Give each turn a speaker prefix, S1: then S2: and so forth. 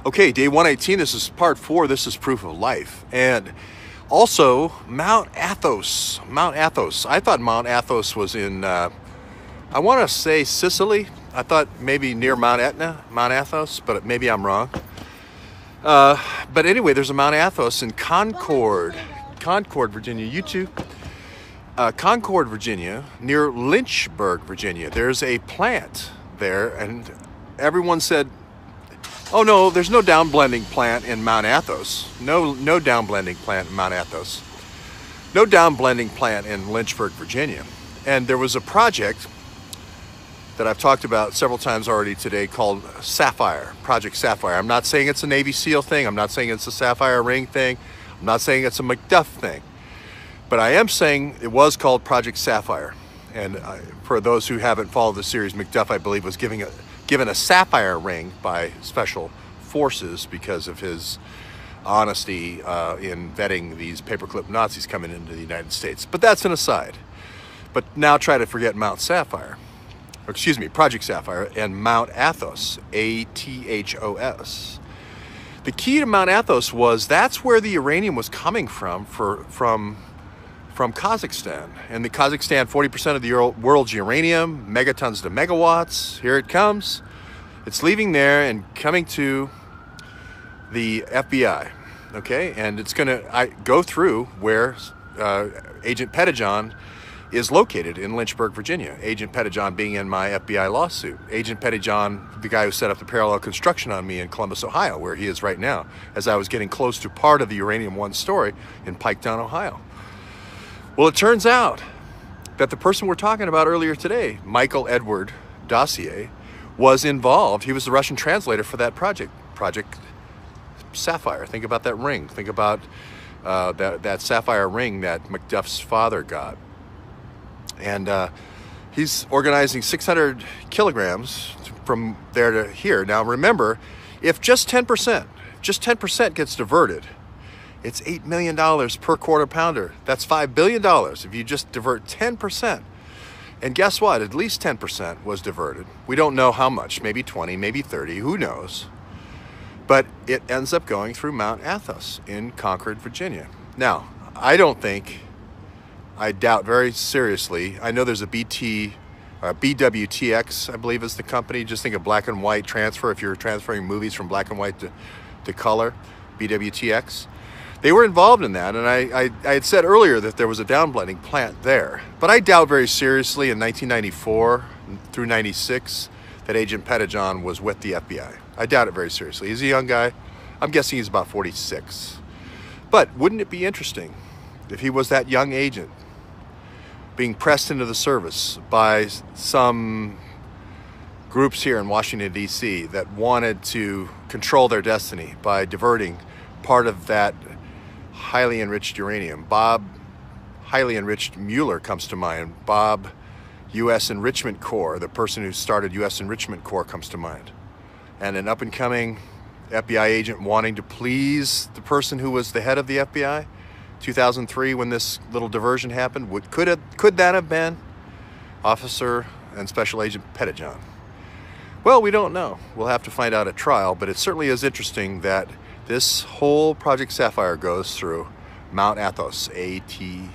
S1: Okay, day 118, this is part 4, this is proof of life. And also, Mount Athos. Mount Athos. I thought Mount Athos was in, I want to say Sicily. I thought maybe near Mount Etna, Mount Athos, but maybe I'm wrong. But anyway, there's a Mount Athos in Concord, Virginia. You too. Concord, Virginia, near Lynchburg, Virginia. There's a plant there, and everyone said, oh no, there's no downblending plant in Mount Athos. No downblending plant in Mount Athos. No downblending plant in Lynchburg, Virginia. And there was a project that I've talked about several times already today called Sapphire, Project Sapphire. I'm not saying it's a Navy SEAL thing. I'm not saying it's a Sapphire Ring thing. I'm not saying it's a MacDuff thing. But I am saying it was called Project Sapphire. And for those who haven't followed the series, MacDuff, I believe, was given a sapphire ring by special forces because of his honesty in vetting these paperclip Nazis coming into the United States. But that's an aside. But now try to forget Mount Sapphire. Excuse me, Project Sapphire and Mount Athos, A-T-H-O-S. The key to Mount Athos was that's where the uranium was coming from Kazakhstan. And the Kazakhstan, 40% of the world's uranium, megatons to megawatts. Here it comes. It's leaving there and coming to the FBI, okay? And it's gonna go through where Agent Pettyjohn is located in Lynchburg, Virginia. Agent Pettyjohn being in my FBI lawsuit. Agent Pettyjohn, the guy who set up the parallel construction on me in Columbus, Ohio, where he is right now, as I was getting close to part of the Uranium One story in Piketown, Ohio. Well, it turns out that the person we're talking about earlier today, Michael Edward Dossier, was involved. He was the Russian translator for that project, Project Sapphire. Think about that ring. Think about that sapphire ring that MacDuff's father got. And he's organizing 600 kilograms from there to here. Now remember, if just 10% gets diverted, it's $8 million per quarter pounder. That's $5 billion if you just divert 10%. And guess what? At least 10% was diverted. We don't know how much, maybe 20, maybe 30, who knows? But it ends up going through Mount Athos in Concord, Virginia. Now, I doubt very seriously. I know there's a BWTX, I believe is the company. Just think of black and white transfer if you're transferring movies from black and white to color, BWTX. They were involved in that, and I had said earlier that there was a downblending plant there. But I doubt very seriously in 1994 through 96 that Agent Pettyjohn was with the FBI. I doubt it very seriously. He's a young guy. I'm guessing he's about 46. But wouldn't it be interesting if he was that young agent being pressed into the service by some groups here in Washington, D.C. that wanted to control their destiny by diverting part of that highly enriched uranium. Bob, highly enriched Mueller comes to mind. Bob, U.S. Enrichment Corps, the person who started U.S. Enrichment Corps comes to mind. And an up-and-coming FBI agent wanting to please the person who was the head of the FBI, 2003 when this little diversion happened. Could that have been Officer and Special Agent Pettyjohn? Well, we don't know. We'll have to find out at trial, but it certainly is interesting that this whole Project Sapphire goes through Mount Athos, A-T-H-O-S.